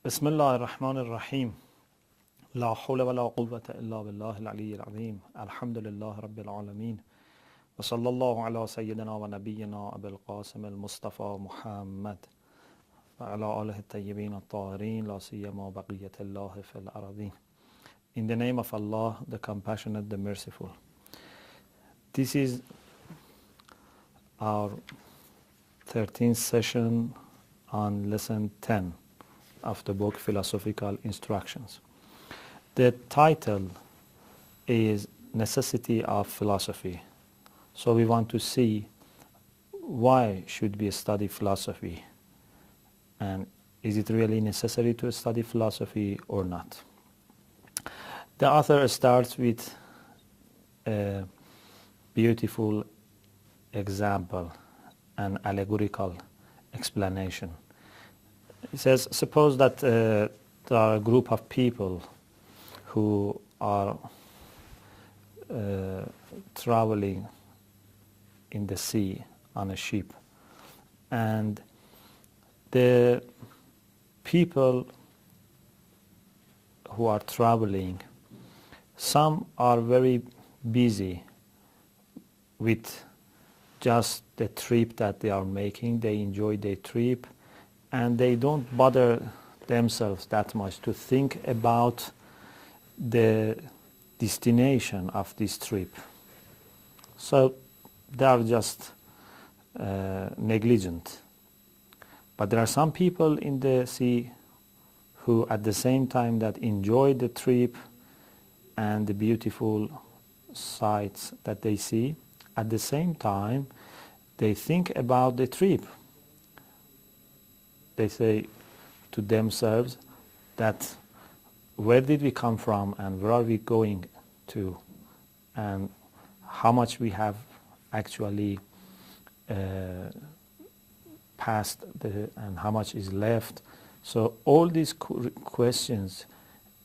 بسم الله الرحمن الرحيم لا حول ولا قوة إلا بالله العلي العظيم الحمد لله رب العالمين وصلى الله على سيدنا ونبينا أبي القاسم المصطفى محمد وعلى آله الطيبين الطاهرين لا سيما بقية الله في الأرضين. In the name of Allah, the Compassionate, the Merciful. This is our 13th session on lesson 10 of the book Philosophical Instructions. The title is Necessity of Philosophy. So we want to see why should we study philosophy, and is it really necessary to study philosophy or not? The author starts with a beautiful example, an allegorical explanation. He says, suppose that there are a group of people who are traveling in the sea on a ship, and the people who are traveling, some are very busy with just the trip that they are making. They enjoy their trip and they don't bother themselves that much to think about the destination of this trip. So they are just negligent. But there are some people in the sea who at the same time that enjoy the trip and the beautiful sights that they see, at the same time they think about the trip. They say to themselves that where did we come from and where are we going to, and how much we have actually passed and how much is left. So all these questions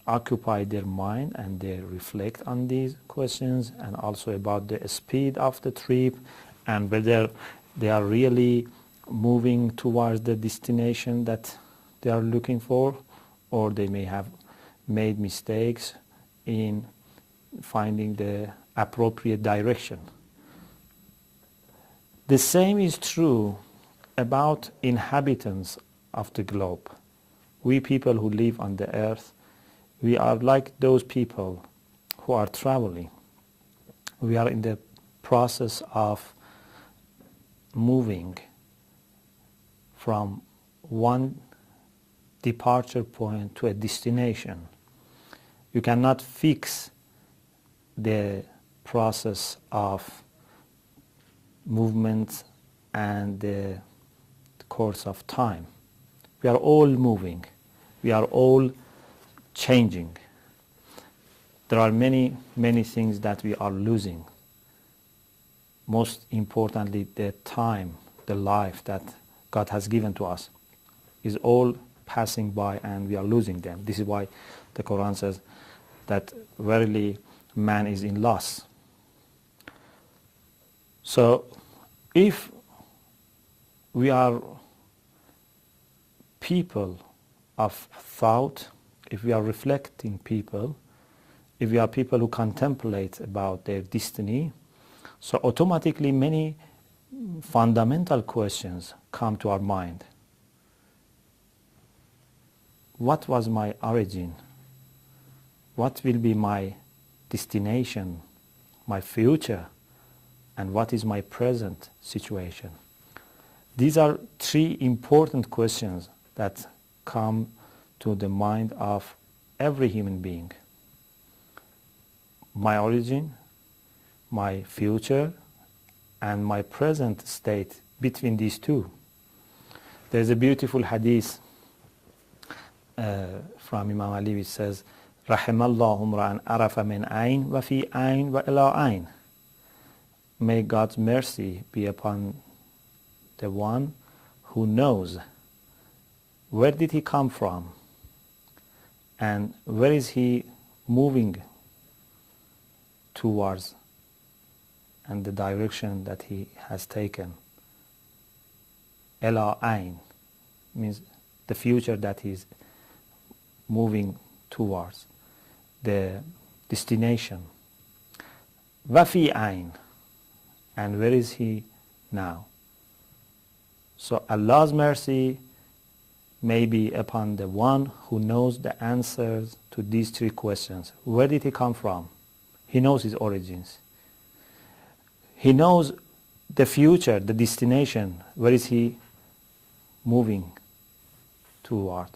occupy their mind, and they reflect on these questions, and also about the speed of the trip and whether they are really moving towards the destination that they are looking for, or they may have made mistakes in finding the appropriate direction. The same is true about inhabitants of the globe. We people who live on the earth, we are like those people who are traveling. We are in the process of moving from one departure point to a destination. You cannot fix the process of movement and the course of time. We are all moving. We are all changing. There are many things that we are losing. Most importantly, the time, the life that God has given to us is all passing by, and we are losing them. This is why the Quran says that verily man is in loss. So if we are people of thought, if we are reflecting people, if we are people who contemplate about their destiny, so automatically many fundamental questions come to our mind. What was my origin? What will be my destination, my future? And what is my present situation? These are three important questions that come to the mind of every human being. My origin, my future, and my present state between these two. There's a beautiful hadith from Imam Ali which says, رَحِمَ اللَّهُ امْرَأً عَرَفَ مِنْ عَيْنٍ وَفِي عَيْنٍ وَإِلَىٰ عَيْنٍ. May God's mercy be upon the one who knows where did he come from and where is he moving towards, and the direction that he has taken. Ela Ain means the future that he's moving towards the destination. وَفِي عَيْن, and where is he now? So Allah's mercy may be upon the one who knows the answers to these three questions. Where did he come from? He knows his origins. He knows the future, the destination. Where is he moving toward?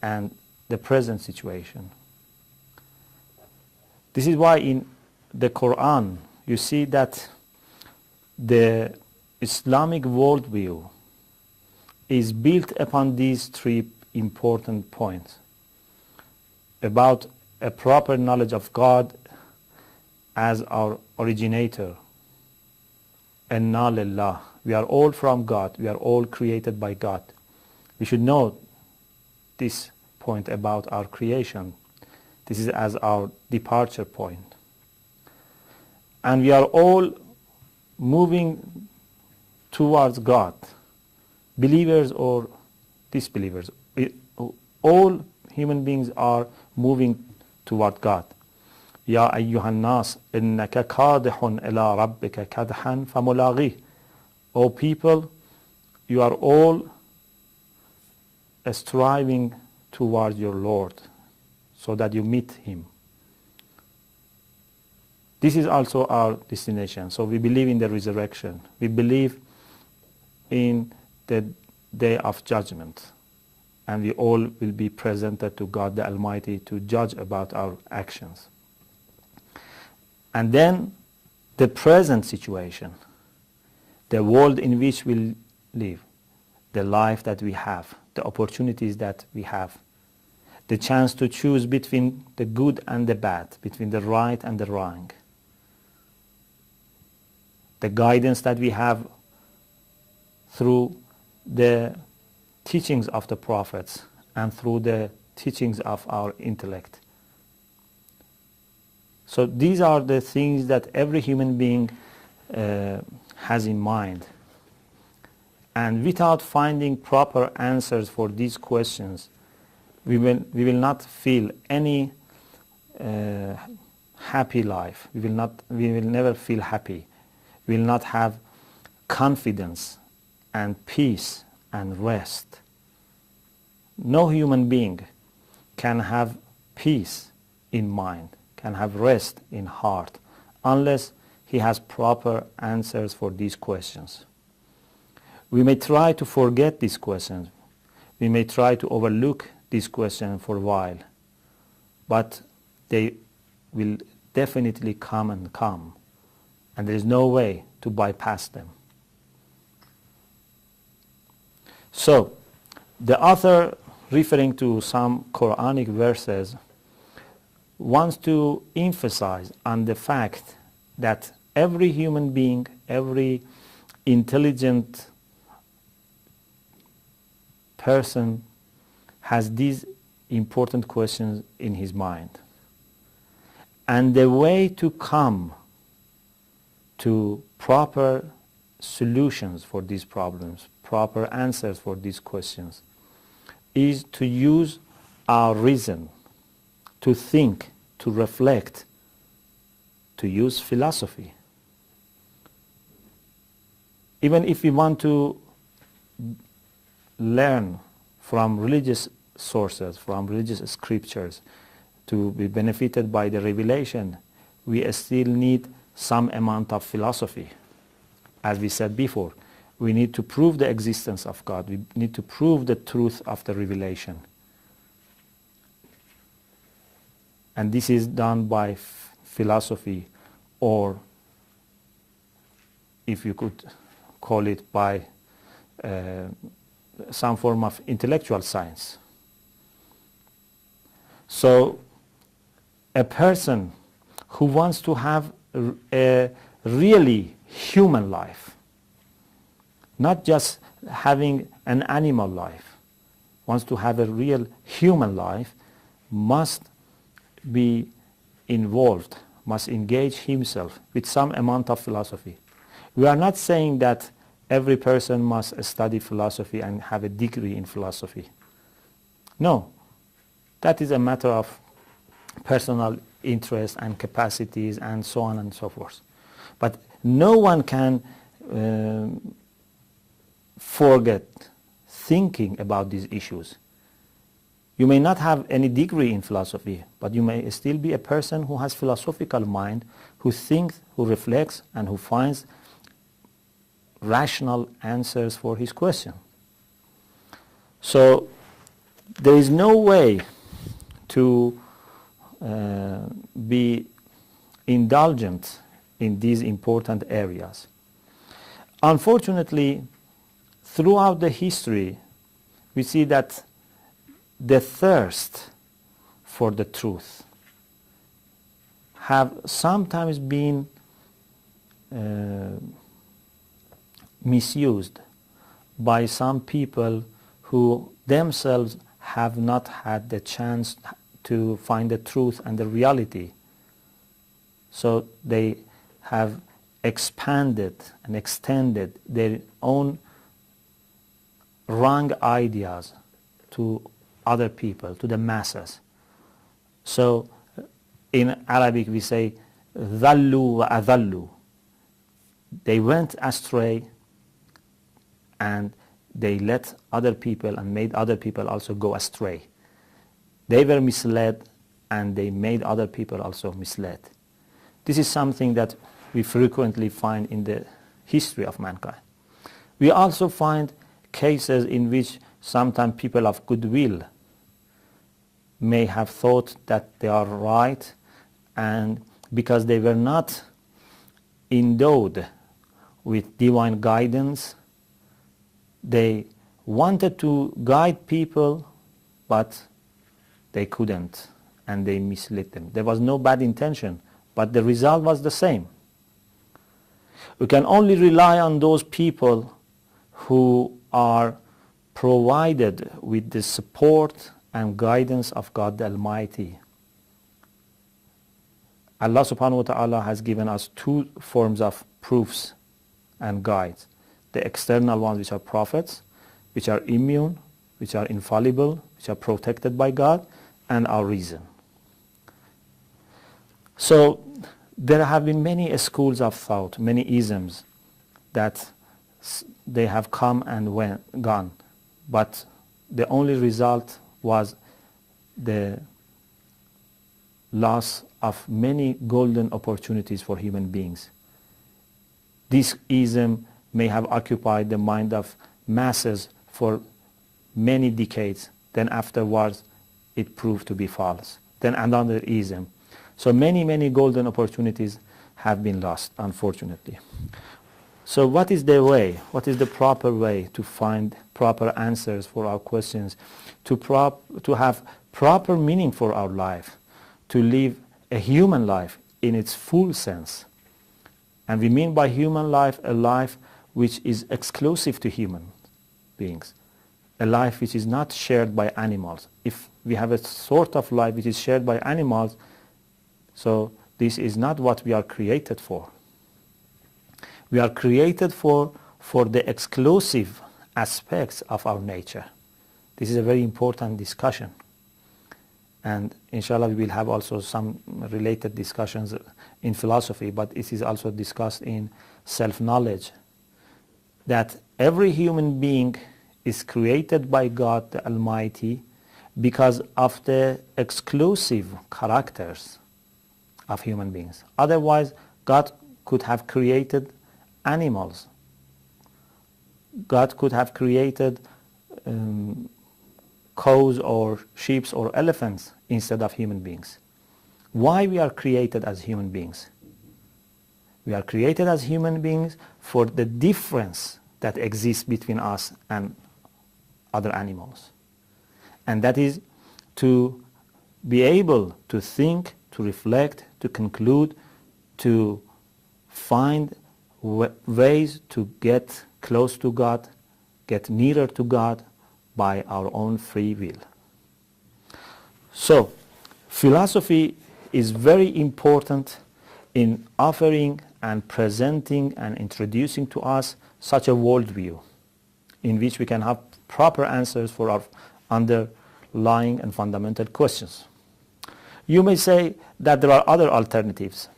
And the present situation. This is why in the Quran you see that the Islamic worldview is built upon these three important points about a proper knowledge of God as our originator. Inna lillah. We are all from God. We are all created by God. We should know this point about our creation. This is as our departure point. And we are all moving towards God, believers or disbelievers. All human beings are moving toward God. Ya ayyuhan nas innaka kadihun ila rabbika kadhan famulaghi. O people, you are all striving towards your Lord so that you meet him. This is also our destination. So we believe in the resurrection. We believe in the day of judgment. And we all will be presented to God the Almighty to judge about our actions. And then the present situation, the world in which we live, the life that we have, the opportunities that we have, the chance to choose between the good and the bad, between the right and the wrong, the guidance that we have through the teachings of the prophets and through the teachings of our intellect. So these are the things that every human being has in mind. And without finding proper answers for these questions, we will not feel any happy life. We will never feel happy. We will not have confidence and peace and rest. No human being can have peace in mind, can have rest in heart, unless he has proper answers for these questions. We may try to forget these questions. We may try to overlook these questions for a while, but they will definitely come, and there is no way to bypass them. So, the author, referring to some Quranic verses, wants to emphasize on the fact that every human being, every intelligent person has these important questions in his mind. And the way to come to proper solutions for these problems, proper answers for these questions, is to use our reason, to think, to reflect, to use philosophy. Even if we want to learn from religious sources, from religious scriptures, to be benefited by the revelation, we still need some amount of philosophy. As we said before, we need to prove the existence of God. We need to prove the truth of the revelation. And this is done by philosophy, or if you could call it by some form of intellectual science. So a person who wants to have a really human life, not just having an animal life, wants to have a real human life, must be involved, must engage himself with some amount of philosophy. We are not saying that every person must study philosophy and have a degree in philosophy. No, That is a matter of personal interest and capacities and so on and so forth. But no one can forget thinking about these issues. You may not have any degree in philosophy, but you may still be a person who has philosophical mind, who thinks, who reflects, and who finds rational answers for his question. So there is no way to be indulgent in these important areas. Unfortunately, throughout the history, we see that the thirst for the truth have sometimes been misused by some people who themselves have not had the chance to find the truth and the reality. So they have expanded and extended their own wrong ideas to other people, to the masses. So in Arabic we say ضَلُّوا وَأَضَلُّوا. They went astray and they let other people and made other people also go astray. They were misled and they made other people also misled. This is something that we frequently find in the history of mankind. We also find cases in which sometimes people of goodwill may have thought that they are right, and because they were not endowed with divine guidance, they wanted to guide people, but they couldn't, and they misled them. There was no bad intention, but the result was the same. We can only rely on those people who are provided with the support and guidance of God the Almighty. Allah subhanahu wa ta'ala has given us two forms of proofs and guides. The external ones, which are prophets, which are immune, which are infallible, which are protected by God, and our reason. So there have been many schools of thought, many isms that they have come and gone, but the only result was the loss of many golden opportunities for human beings. This ism may have occupied the mind of masses for many decades, then afterwards it proved to be false. Then another ism. So many golden opportunities have been lost, unfortunately. So what is the way? What is the proper way to find proper answers for our questions, to have proper meaning for our life, to live a human life in its full sense? And we mean by human life a life which is exclusive to human beings, a life which is not shared by animals. If we have a sort of life which is shared by animals, so this is not what we are created for. We are created for the exclusive aspects of our nature. This is a very important discussion. And inshallah we will have also some related discussions in philosophy, but it is also discussed in self-knowledge, that every human being is created by God the Almighty because of the exclusive characters of human beings. Otherwise, God could have created animals. God could have created cows or sheep or elephants instead of human beings. Why we are created as human beings? We are created as human beings for the difference that exists between us and other animals. And that is to be able to think, to reflect, to conclude, to find ways to get close to God, get nearer to God by our own free will. So, philosophy is very important in offering and presenting and introducing to us such a worldview in which we can have proper answers for our underlying and fundamental questions. You may say that there are other alternatives.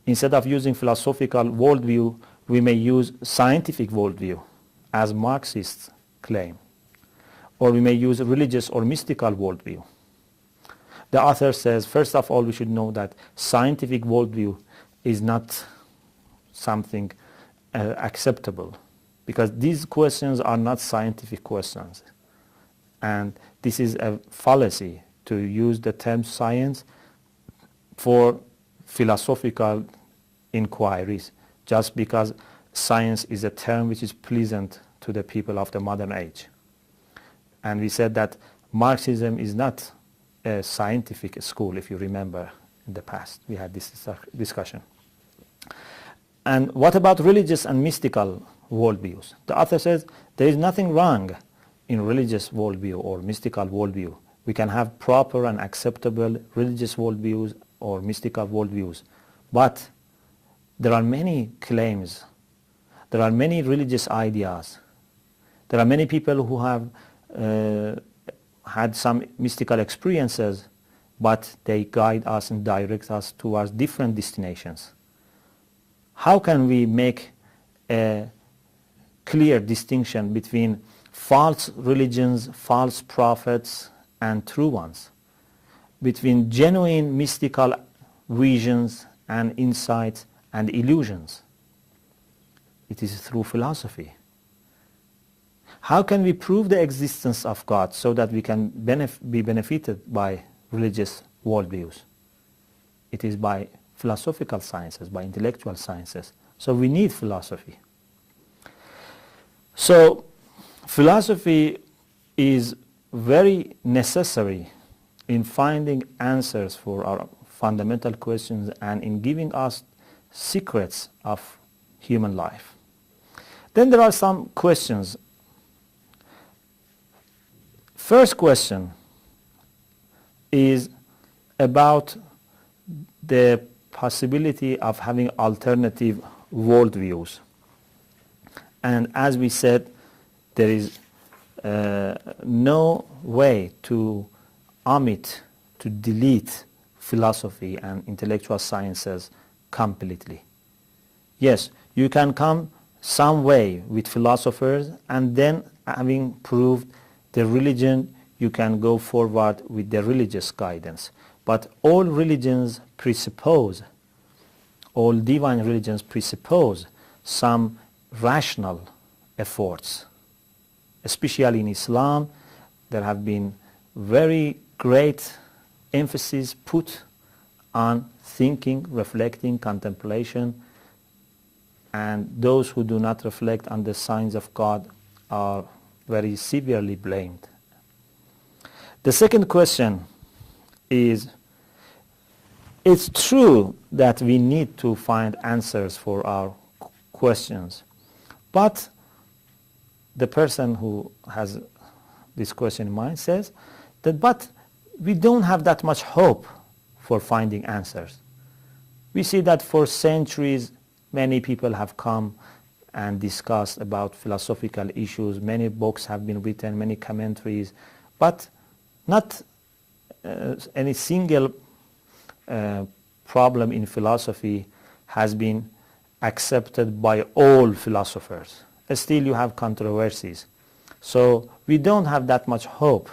Instead of using philosophical worldview, we may use scientific worldview, as Marxists claim. Or we may use religious or mystical worldview. The author says, first of all, we should know that scientific worldview is not something acceptable, because these questions are not scientific questions. And this is a fallacy to use the term science for philosophical inquiries, just because science is a term which is pleasant to the people of the modern age. And we said that Marxism is not a scientific school, if you remember in the past. We had this discussion. And what about religious and mystical worldviews? The author says there is nothing wrong in religious worldview or mystical worldview. We can have proper and acceptable religious worldviews or mystical worldviews. But there are many claims, there are many religious ideas, there are many people who have had some mystical experiences, but they guide us and direct us towards different destinations. How can we make a clear distinction between false religions, false prophets, and true ones? Between genuine mystical visions and insights and illusions? It is through philosophy. How can we prove the existence of God so that we can be benefited by religious worldviews? It is by philosophical sciences, by intellectual sciences. So we need philosophy. So philosophy is very necessary in finding answers for our fundamental questions and in giving us secrets of human life. Then there are some questions. First question is about the possibility of having alternative worldviews. And as we said, there is no way to omit, to delete philosophy and intellectual sciences completely. Yes, you can come some way with philosophers, and then having proved the religion, you can go forward with the religious guidance. But all religions presuppose, all divine religions presuppose some rational efforts. Especially in Islam, there have been very great emphasis put on thinking, reflecting, contemplation, and those who do not reflect on the signs of God are very severely blamed. The second question is, it's true that we need to find answers for our questions, but the person who has this question in mind says that, but we don't have that much hope for finding answers. We see that for centuries many people have come and discussed about philosophical issues, many books have been written, many commentaries, but not any single problem in philosophy has been accepted by all philosophers. Still you have controversies. So we don't have that much hope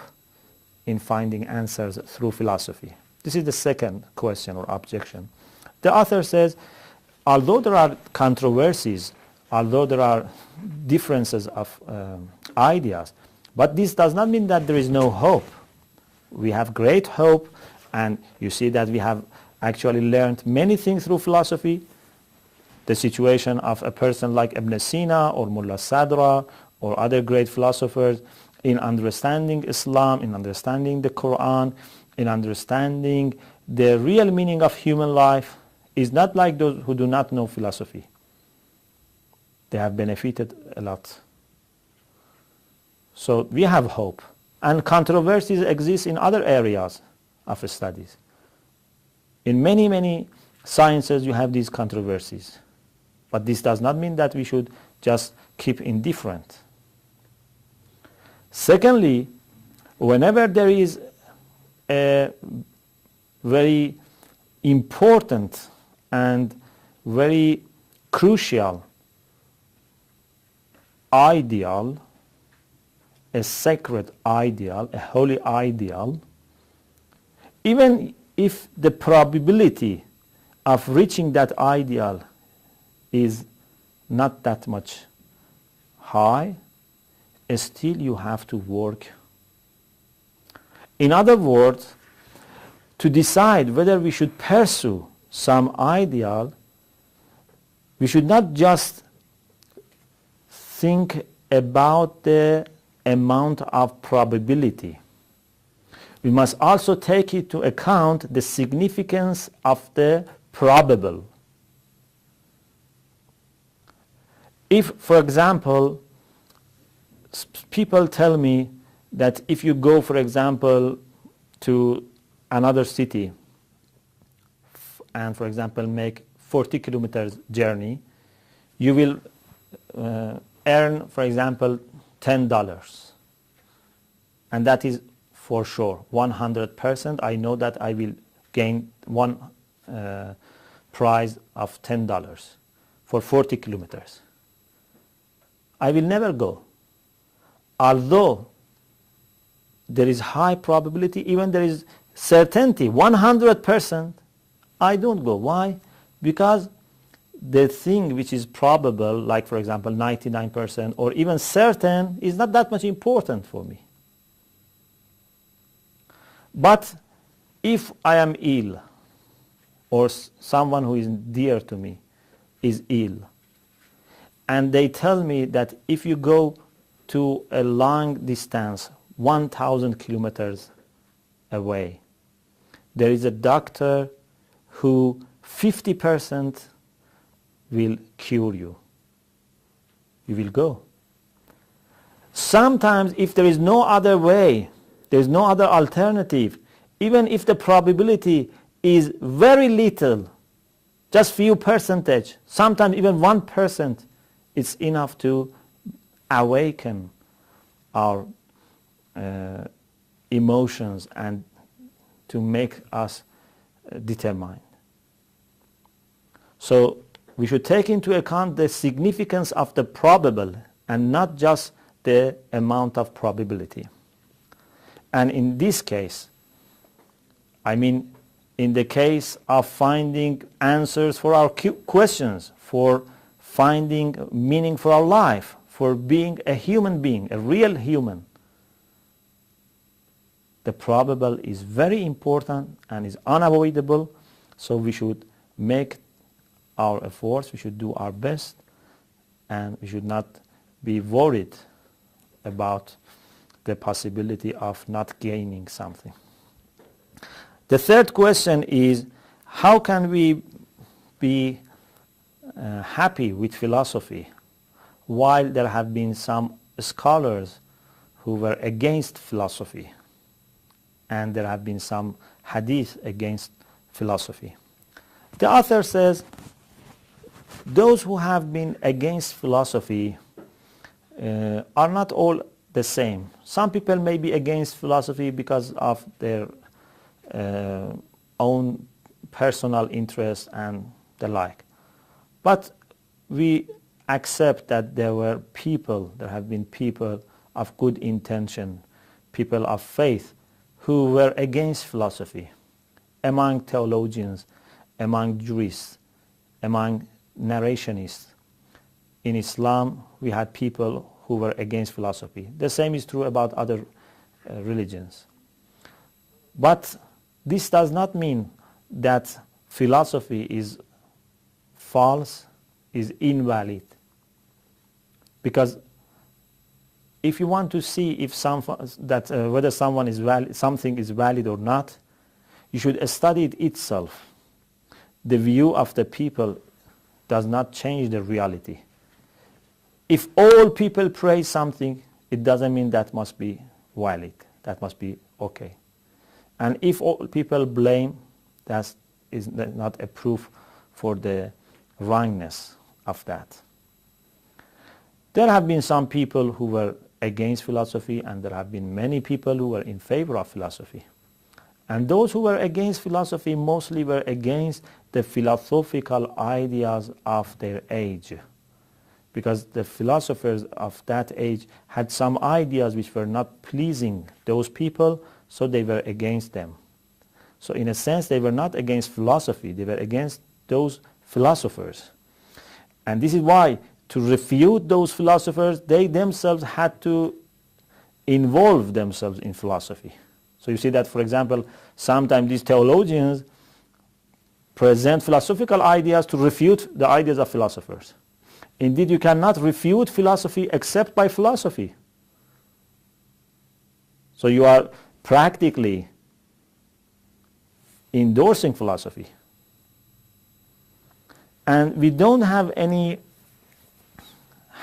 in finding answers through philosophy. This is the second question or objection. The author says, although there are controversies, although there are differences of ideas, but this does not mean that there is no hope. We have great hope, and you see that we have actually learned many things through philosophy. The situation of a person like Ibn Sina or Mullah Sadra or other great philosophers in understanding Islam, in understanding the Quran, in understanding the real meaning of human life is not like those who do not know philosophy. They have benefited a lot. So we have hope. And controversies exist in other areas of studies. In many, many sciences you have these controversies. But this does not mean that we should just keep indifferent. Secondly, Whenever there is a very important and very crucial ideal, a sacred ideal, a holy ideal, even if the probability of reaching that ideal is not that much high, still you have to work. In other words, to decide whether we should pursue some ideal, we should not just think about the amount of probability. We must also take into account the significance of the probable. If, for example, people tell me that if you go, for example, to another city and, for example, make 40 kilometers journey, you will earn, for example, $10. And that is for sure, 100%. I know that I will gain one prize of $10 for 40 kilometers. I will never go. Although there is high probability, even there is certainty, 100%, I don't go. Why? Because the thing which is probable, like for example 99% or even certain, is not that much important for me. But if I am ill, or someone who is dear to me is ill, and they tell me that if you go to a long distance, 1,000 kilometers away, there is a doctor who 50% will cure you. You will go. Sometimes if there is no other way, there is no other alternative, even if the probability is very little, just few percentage, sometimes even 1%, it's enough to awaken our emotions and to make us determined. So we should take into account the significance of the probable and not just the amount of probability. And in this case, I mean, in the case of finding answers for our questions, for finding meaning for our life, for being a human being, a real human, the probable is very important and is unavoidable, so we should make our efforts, we should do our best, and we should not be worried about the possibility of not gaining something. The third question is, how can we be happy with philosophy while there have been some scholars who were against philosophy and there have been some hadith against philosophy? The author says those who have been against philosophy are not all the same. Some people may be against philosophy because of their own personal interest and the like. But we accept that there have been people of good intention, people of faith who were against philosophy, among theologians, among jurists, among narrationists. In Islam, we had people who were against philosophy. The same is true about other religions. But this does not mean that philosophy is false, is invalid. Because if you want to see if whether something is valid or not, you should study it itself. The view of the people does not change the reality. If all people praise something, it doesn't mean that must be valid, that must be okay. And if all people blame, that is not a proof for the wrongness of that. There have been some people who were against philosophy, and there have been many people who were in favor of philosophy. And those who were against philosophy mostly were against the philosophical ideas of their age, because the philosophers of that age had some ideas which were not pleasing those people, so they were against them. So in a sense, they were not against philosophy, they were against those philosophers. And this is why, to refute those philosophers, they themselves had to involve themselves in philosophy. So you see that, for example, sometimes these theologians present philosophical ideas to refute the ideas of philosophers. Indeed, you cannot refute philosophy except by philosophy. So you are practically endorsing philosophy. And we don't have any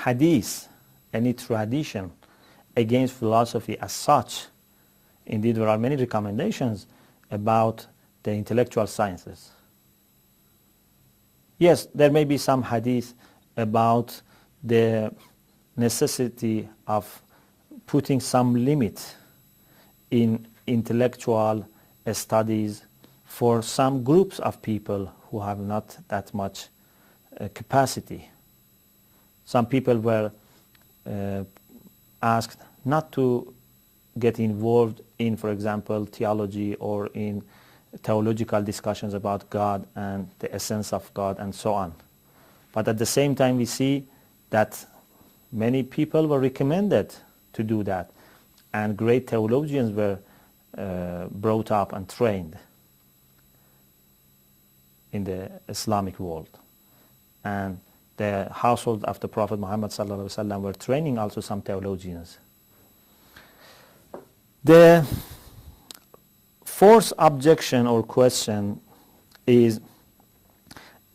hadith, any tradition against philosophy as such. Indeed, there are many recommendations about the intellectual sciences. Yes, there may be some hadith about the necessity of putting some limit in intellectual studies for some groups of people who have not that much capacity. Some people were asked not to get involved in, for example, theology or in theological discussions about God and the essence of God and so on. But at the same time, we see that many people were recommended to do that, and great theologians were brought up and trained in the Islamic world. And the household of the Prophet Muhammad ﷺ were training also some theologians. The fourth objection or question is,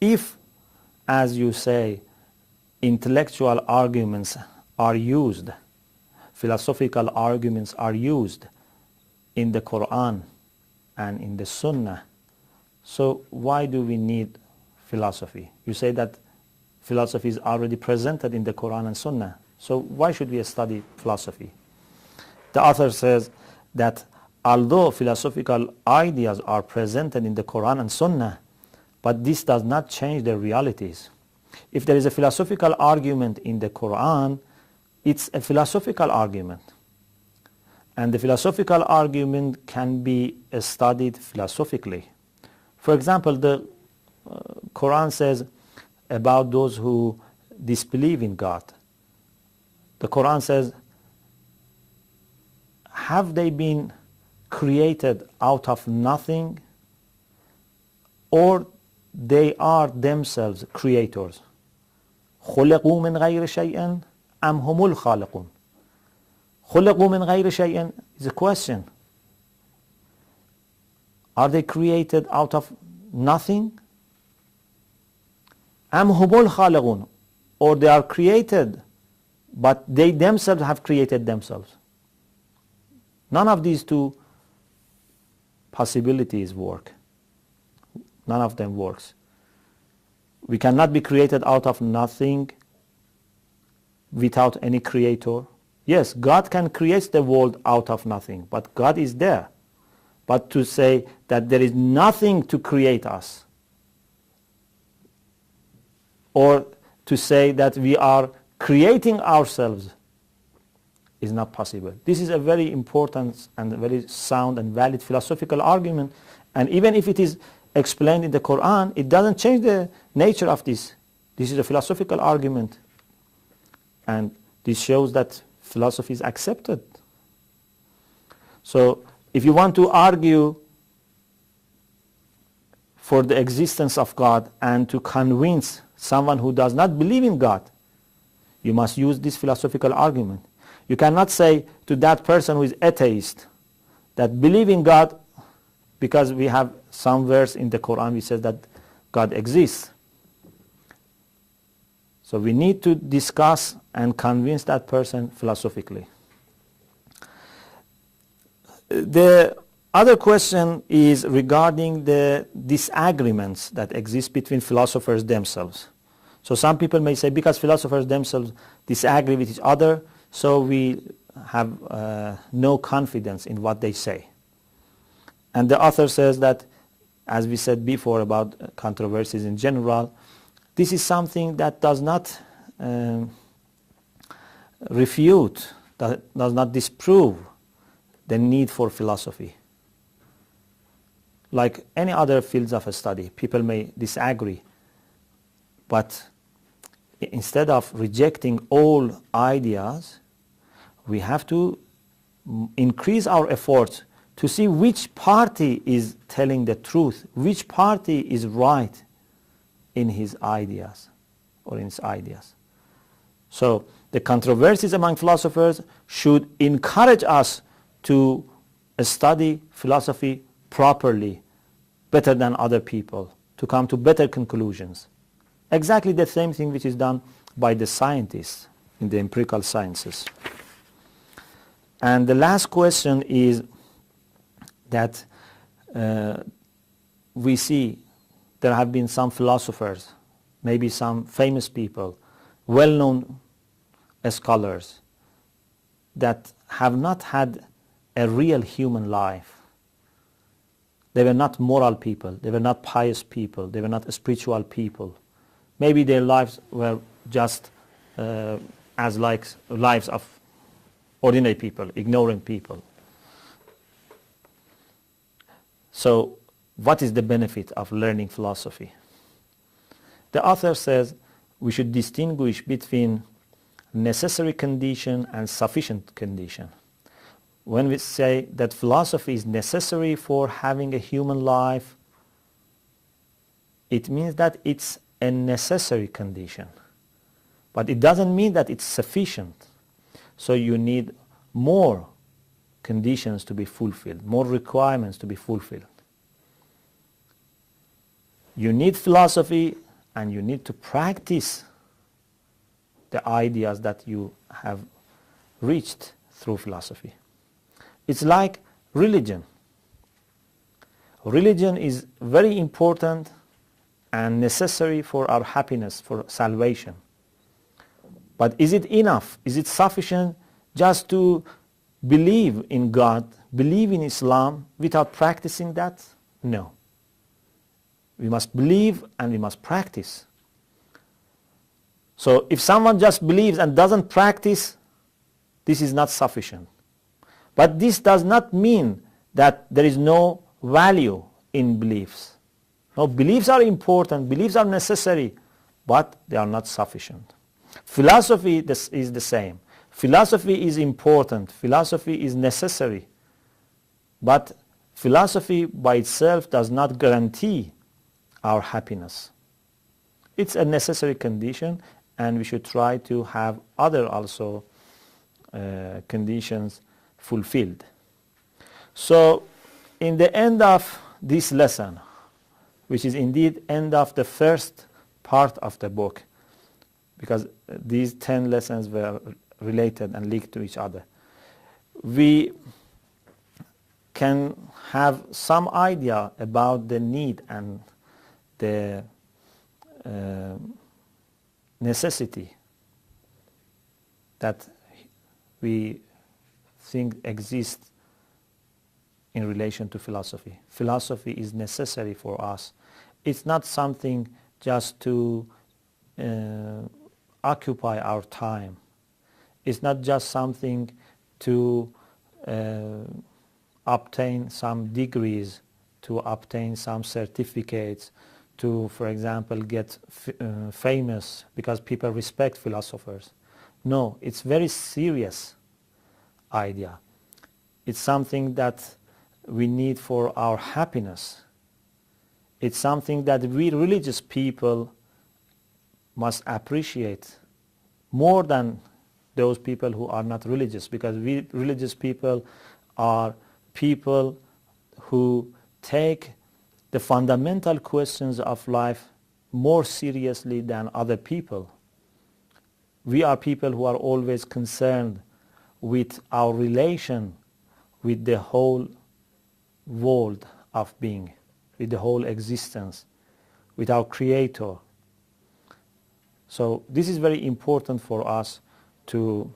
if, as you say, intellectual arguments are used, philosophical arguments are used in the Quran and in the Sunnah, so why do we need philosophy? You say that philosophy is already presented in the Quran and Sunnah, so why should we study philosophy? The author says that although philosophical ideas are presented in the Quran and Sunnah, but this does not change their realities. If there is a philosophical argument in the Quran, it's a philosophical argument. And the philosophical argument can be studied philosophically. For example, the Quran says about those who disbelieve in God. The Quran says, have they been created out of nothing, or they are themselves creators? خُلِقُوا مِنْ غَيْرِ شَيْءٍ أَمْ هُمُ الْخَالِقُونَ. خُلِقُوا مِنْ غَيْرِ شَيْءٍ is a question. Are they created out of nothing? أَمْ هُمُ الْخَالِقُونَ, or they are created, but they themselves have created themselves. None of these two possibilities work. None of them works. We cannot be created out of nothing without any creator. Yes, God can create the world out of nothing, but God is there. But to say that there is nothing to create us, or to say that we are creating ourselves, is not possible. This is a very important and very sound and valid philosophical argument, and even if it is explained in the Quran, it doesn't change the nature of this. This is a philosophical argument, and this shows that philosophy is accepted. So if you want to argue for the existence of God and to convince someone who does not believe in God, you must use this philosophical argument. You cannot say to that person who is atheist that believe in God because we have some verse in the Quran which says that God exists. So we need to discuss and convince that person philosophically. The other question is regarding the disagreements that exist between philosophers themselves. So some people may say because philosophers themselves disagree with each other, so we have no confidence in what they say. And the author says that, as we said before about controversies in general, this is something that does not refute, that does not disprove the need for philosophy. Like any other fields of study, people may disagree, but instead of rejecting all ideas, we have to increase our efforts to see which party is telling the truth, which party is right in his ideas or in his ideas. So the controversies among philosophers should encourage us to study philosophy properly, better than other people, to come to better conclusions. Exactly the same thing which is done by the scientists in the empirical sciences. And the last question is that we see there have been some philosophers, maybe some famous people, well-known scholars, that have not had a real human life. They were not moral people, they were not pious people, they were not spiritual people. Maybe their lives were just as like lives of ordinary people, ignorant people. So what is the benefit of learning philosophy? The author says we should distinguish between necessary condition and sufficient condition. When we say that philosophy is necessary for having a human life, it means that it's a necessary condition. But it doesn't mean that it's sufficient. So you need more conditions to be fulfilled, more requirements to be fulfilled. You need philosophy and you need to practice the ideas that you have reached through philosophy. It's like religion. Religion is very important and necessary for our happiness, for salvation. But is it enough? Is it sufficient just to believe in God, believe in Islam without practicing that? No. We must believe and we must practice. So if someone just believes and doesn't practice, this is not sufficient. But this does not mean that there is no value in beliefs. No, beliefs are important, beliefs are necessary, but they are not sufficient. Philosophy is the same. Philosophy is important, philosophy is necessary, but philosophy by itself does not guarantee our happiness. It's a necessary condition, and we should try to have other also conditions fulfilled. So in the end of this lesson, which is indeed end of the first part of the book, because these 10 lessons were related and linked to each other, we can have some idea about the need and the necessity that we think exists in relation to philosophy. Philosophy is necessary for us. It's not something just to occupy our time. It's not just something to obtain some degrees, to obtain some certificates, to, for example, get famous because people respect philosophers. No, it's very serious idea. It's something that we need for our happiness. It's something that we religious people must appreciate more than those people who are not religious, because we religious people are people who take the fundamental questions of life more seriously than other people. We are people who are always concerned with our relation with the whole world of being, with the whole existence, with our Creator. So this is very important for us to